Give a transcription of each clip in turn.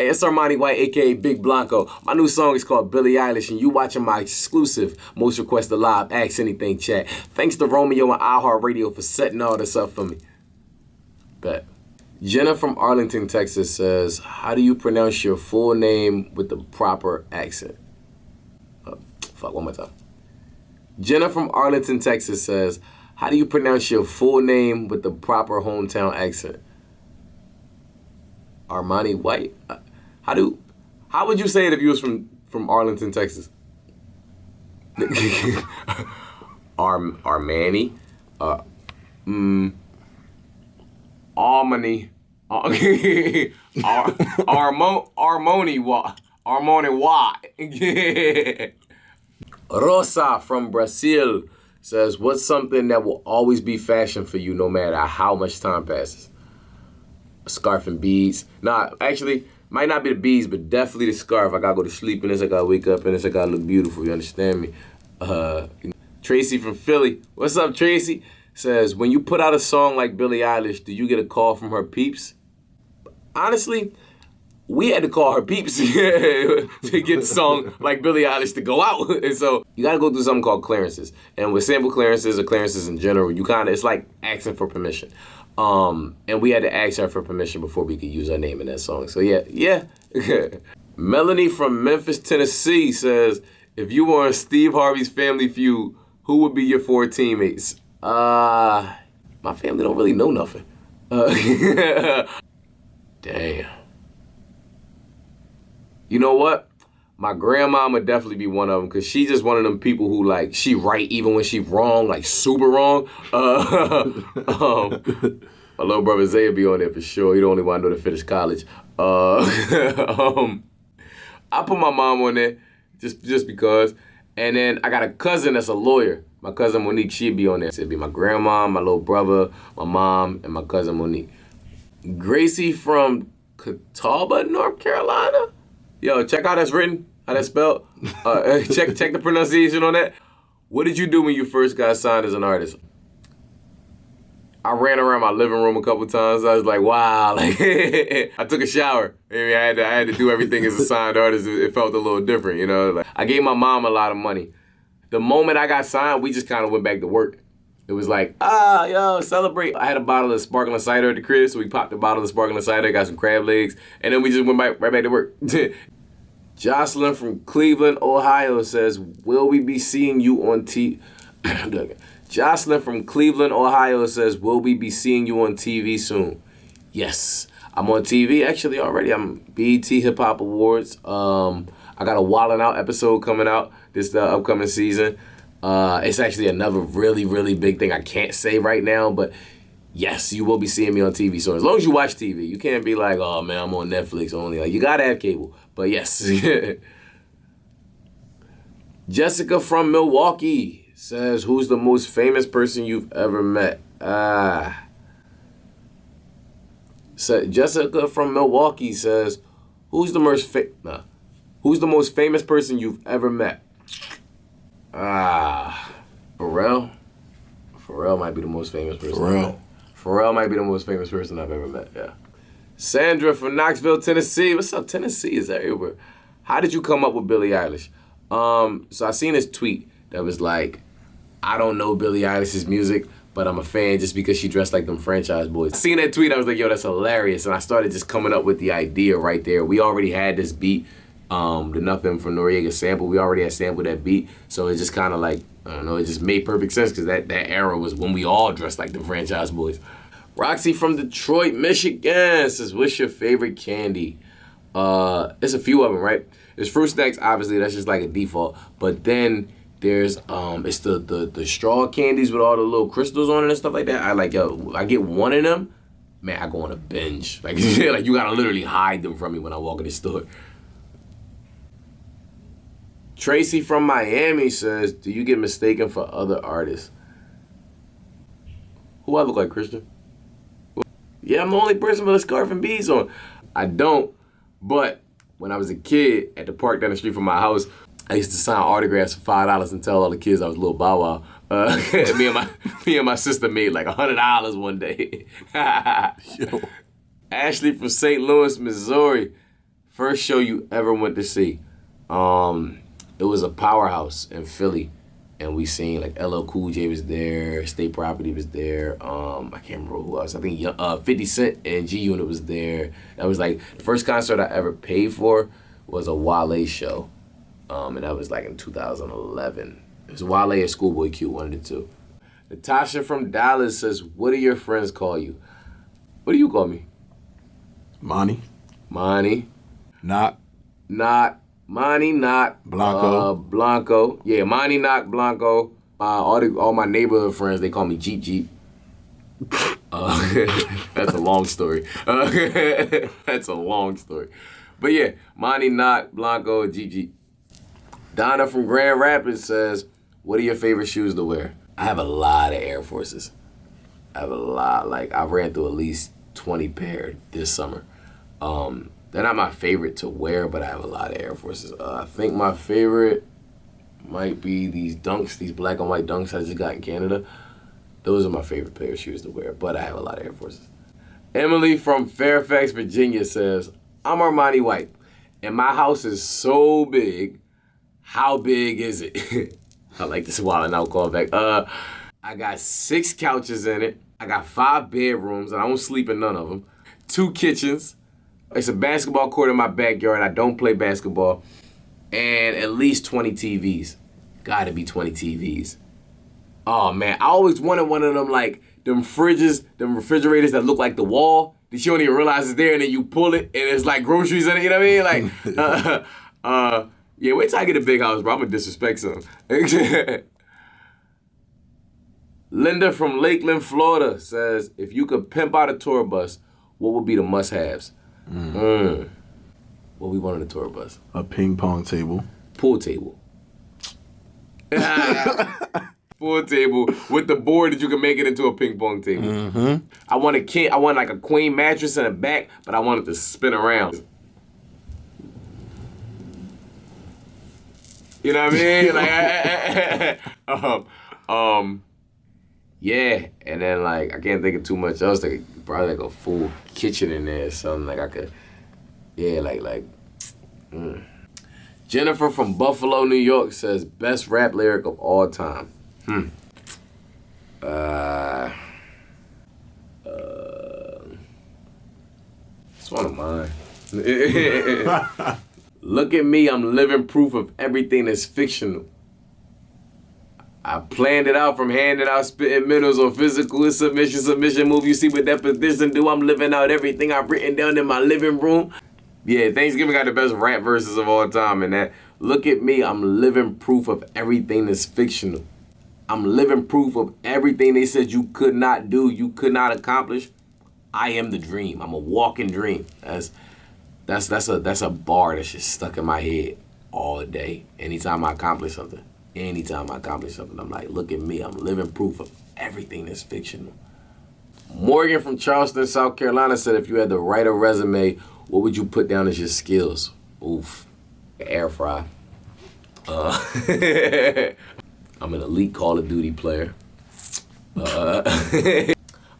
Hey, it's Armani White, aka Big Blanco. My new song is called Billie Eilish, and you watching my exclusive, most requested live Ask Anything chat. Thanks to Romeo and iHeartRadio for setting all this up for me. Bet. Jenna from Arlington, Texas says, how do you pronounce your full name with the proper accent? One more time. Jenna from Arlington, Texas says, how do you pronounce your full name with the proper hometown accent? Armani White? How would you say it if you was from Arlington, Texas? Armani? Armani. Armani White. Rosa from Brazil says, what's something that will always be fashion for you no matter how much time passes? A scarf and beads. Nah, actually, might not be the beads, but definitely the scarf. I gotta go to sleep in this, I gotta wake up in this, I gotta look beautiful, you understand me? Tracy from Philly. What's up, Tracy? Says, when you put out a song like Billie Eilish, do you get a call from her peeps? Honestly, we had to call her peeps to get the song like Billie Eilish to go out. And so you gotta go through something called clearances. And with sample clearances or clearances in general, it's like asking for permission. And we had to ask her for permission before we could use her name in that song. So yeah. Melanie from Memphis, Tennessee says, if you were on Steve Harvey's Family Feud, who would be your 4 teammates? My family don't really know nothing. Damn. You know what? My grandma would definitely be one of them because she's just one of them people who, like, she right even when she wrong, like super wrong. My little brother Zay be on there for sure. He the only one I know to finish college. I put my mom on there just because. And then I got a cousin that's a lawyer. My cousin Monique, she'd be on there. So it'd be my grandma, my little brother, my mom, and my cousin Monique. Gracie from Catawba, North Carolina. Yo, check how that's written, how that's spelled. Check the pronunciation on that. What did you do when you first got signed as an artist? I ran around my living room a couple times. I was like, wow. Like, I took a shower. Maybe I had to do everything as a signed artist. It felt a little different, you know. Like, I gave my mom a lot of money. The moment I got signed, we just kind of went back to work. It was like, yo, celebrate. I had a bottle of sparkling cider at the crib, so we popped the bottle of sparkling cider, got some crab legs, and then we just went right back to work. Jocelyn from Cleveland, Ohio says, will we be seeing you on TV? Jocelyn from Cleveland, Ohio says, will we be seeing you on TV soon? Yes, I'm on TV actually already. I'm BET Hip Hop Awards. I got a Wildin' Out episode coming out this upcoming season. It's actually another really, really big thing I can't say right now, but yes, you will be seeing me on TV. So as long as you watch TV, you can't be like, oh man, I'm on Netflix only. Like, you gotta have cable, but yes. Jessica from Milwaukee says, who's the most famous person you've ever met? So Jessica from Milwaukee says, who's the most famous person you've ever met? Pharrell. Pharrell might be the most famous person. Pharrell might be the most famous person I've ever met, yeah. Sandra from Knoxville, Tennessee. What's up? Tennessee is everywhere. How did you come up with Billie Eilish? So I seen this tweet that was like, I don't know Billie Eilish's music, but I'm a fan just because she dressed like them franchise boys. I seen that tweet, I was like, yo, that's hilarious. And I started just coming up with the idea right there. We already had this beat, the Nothing from Noriega sample. We already had sampled that beat. So it just kind of like, I don't know, it just made perfect sense because that era was when we all dressed like the franchise boys. Roxy from Detroit, Michigan says, what's your favorite candy? There's a few of them, right? There's fruit snacks, obviously, that's just like a default. But then there's it's the straw candies with all the little crystals on it and stuff like that. I get one of them, man, I go on a binge. Like, like you gotta literally hide them from me when I walk in the store. Tracy from Miami says, do you get mistaken for other artists? Who I look like, Christian? Yeah, I'm the only person with a scarf and beads on. I don't, but when I was a kid at the park down the street from my house, I used to sign autographs for $5 and tell all the kids I was Lil Bow Wow. Me and my sister made like $100 one day. Yo. Ashley from St. Louis, Missouri. First show you ever went to see? It was a Powerhouse in Philly. And we seen like LL Cool J was there, State Property was there. I can't remember who else. I think 50 Cent and G Unit was there. That was like the first concert I ever paid for was a Wale show, and that was like in 2011. It was Wale and Schoolboy Q, one of the two. Natasha from Dallas says, "What do your friends call you?" What do you call me? Monty. Not. Blanco. Blanco. Yeah, Monty, Knock, Blanco. All my neighborhood friends, they call me Jeep. That's a long story. That's a long story. But yeah, Monty, Knock, Blanco, Jeep. Donna from Grand Rapids says, "What are your favorite shoes to wear?" I have a lot of Air Forces. I have a lot. Like, I ran through at least 20 pair this summer. They're not my favorite to wear, but I have a lot of Air Forces. I think my favorite might be these Dunks, these black and white Dunks I just got in Canada. Those are my favorite pair of shoes to wear, but I have a lot of Air Forces. Emily from Fairfax, Virginia says, "I'm Armani white, and my house is so big. How big is it?" I like this wilding out callback. I got 6 couches in it. I got 5 bedrooms, and I don't sleep in none of them. 2 kitchens. It's a basketball court in my backyard. I don't play basketball. And at least 20 TVs. Gotta be 20 TVs. Oh, man. I always wanted one of them, like, them refrigerators that look like the wall that you don't even realize is there, and then you pull it, and it's like groceries in it, you know what I mean? Like, yeah, wait till I get a big house, bro. I'm gonna disrespect some. Linda from Lakeland, Florida says, "If you could pimp out a tour bus, what would be the must-haves?" What we want on a tour bus? A ping pong table. Pool table. Pool table with the board that you can make it into a ping pong table. Mm-hmm. I want like a queen mattress in the back, but I want it to spin around. You know what I mean? Like, yeah, and then like I can't think of too much else. Like probably like a full kitchen in there or something. Like I could, yeah, like. Jennifer from Buffalo, New York says, "Best rap lyric of all time." It's one of mine. "Look at me, I'm living proof of everything that's fictional. I planned it out from handing out spitting middles on physical submission move. You see what that position do? I'm living out everything I've written down in my living room." Yeah, Thanksgiving got the best rap verses of all time, and that. "Look at me, I'm living proof of everything that's fictional. I'm living proof of everything they said you could not do, you could not accomplish. I am the dream. I'm a walking dream." That's a bar that's just stuck in my head all day. Anytime I accomplish something, I'm like, look at me. I'm living proof of everything that's fictional. Morgan from Charleston, South Carolina said, "If you had to write a resume, what would you put down as your skills?" Oof. Air fry. I'm an elite Call of Duty player.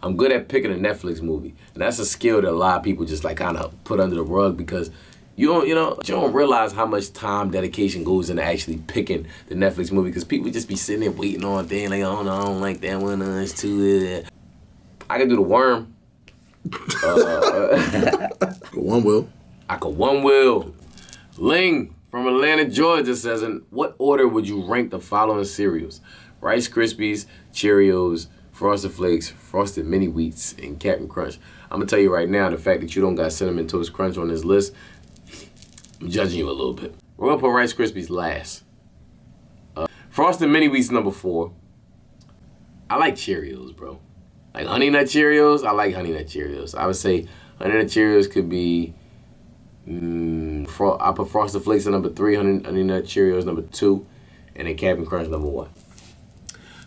I'm good at picking a Netflix movie. And that's a skill that a lot of people just like kind of put under the rug because you don't realize how much time, dedication goes into actually picking the Netflix movie because people just be sitting there waiting on things like, "Oh no, I don't like that one, it's too..." I can do the worm. One will. I could one will. Ling from Atlanta, Georgia says, "In what order would you rank the following cereals? Rice Krispies, Cheerios, Frosted Flakes, Frosted Mini Wheats, and Captain Crunch." I'm going to tell you right now, the fact that you don't got Cinnamon Toast Crunch on this list, I'm judging you a little bit. We're going to put Rice Krispies last. Frosted Mini Wheats number 4. I like Cheerios, bro. Like Honey Nut Cheerios, I like Honey Nut Cheerios. I would say Honey Nut Cheerios could be, I put Frosted Flakes at number 3, Honey Nut Cheerios number 2, and then Captain Crunch number 1.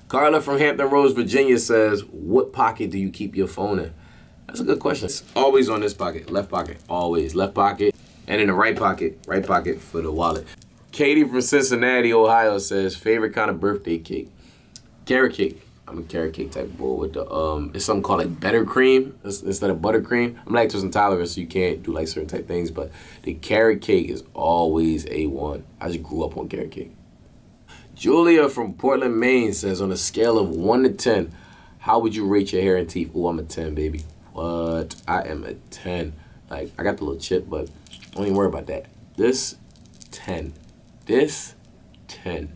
Carla from Hampton Roads, Virginia says, "What pocket do you keep your phone in?" That's a good question. It's always on this pocket, left pocket, always. Left pocket, and in the right pocket for the wallet. Katie from Cincinnati, Ohio says, "Favorite kind of birthday cake?" Carrot cake. I'm a carrot cake type of boy with the it's something called like better cream instead of buttercream. I'm lactose intolerant, so you can't do like certain type things, but the carrot cake is always A1. I just grew up on carrot cake. Julia from Portland, Maine says, on a scale of 1 to 10, how would you rate your hair and teeth? Oh, I'm a 10, baby. What? I am a 10. Like, I got the little chip, but don't even worry about that. This, 10. This, 10.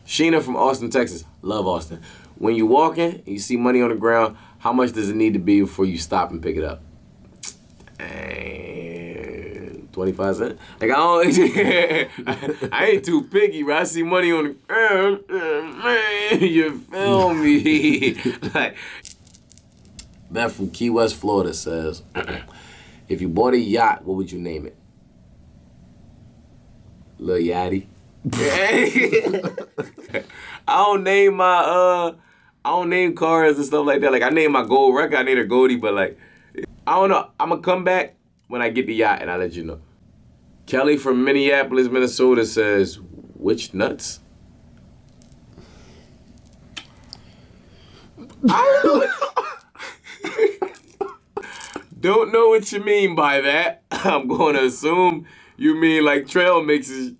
Sheena from Austin, Texas. Love Austin. When you walking and you see money on the ground, how much does it need to be before you stop and pick it up? 25 cents? Like, I don't, I ain't too picky, right? I see money on the ground, man, you feel me? Like, Beth from Key West, Florida says, if you bought a yacht, what would you name it? Lil Yachty. I don't name cars and stuff like that. Like, I name my gold record, I named her Goldie, but like, I don't know. I'm gonna come back when I get the yacht and I'll let you know. Kelly from Minneapolis, Minnesota says, which nuts? Don't know what you mean by that. I'm going to assume you mean like trail mixes.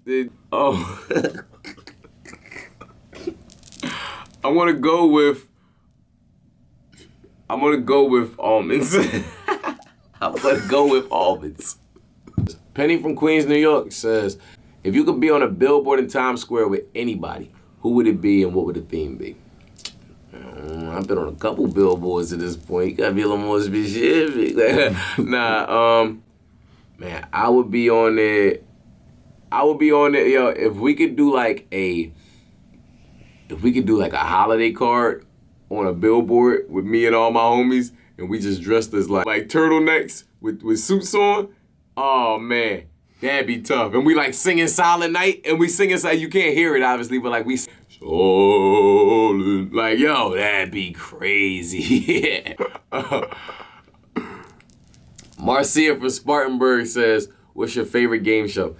Oh. I'm gonna go with almonds. I'm gonna go with almonds. Penny from Queens, New York says, if you could be on a billboard in Times Square with anybody, who would it be and what would the theme be? I've been on a couple billboards at this point. You gotta be a little more specific. Man, I would be on it. Yo, if we could do like a holiday card on a billboard with me and all my homies, and we just dressed as like turtlenecks with suits on, oh man, that'd be tough. And we like singing Silent Night, and we singing you can't hear it obviously, but like we Silent, like yo, that'd be crazy. Marcia from Spartanburg says, what's your favorite game show?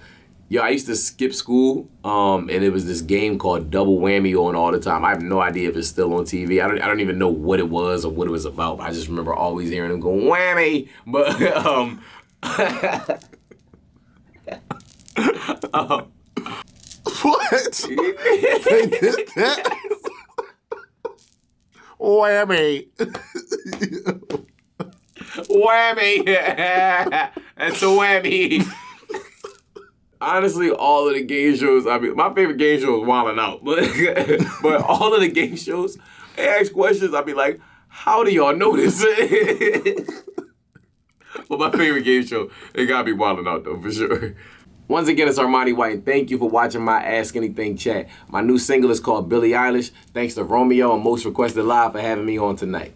Yo, I used to skip school, and it was this game called Double Whammy on all the time. I have no idea if it's still on TV. I don't even know what it was or what it was about. I just remember always hearing them go whammy. But What? They did that? Whammy. Whammy. That's a whammy. Honestly, all of the game shows, my favorite game show is Wildin' Out. But all of the game shows, they ask questions, I'll be like, how do y'all know this? But my favorite game show, it gotta be Wildin' Out though, for sure. Once again, it's Armani White, and thank you for watching my Ask Anything Chat. My new single is called Billie Eilish. Thanks to Romeo and Most Requested Live for having me on tonight.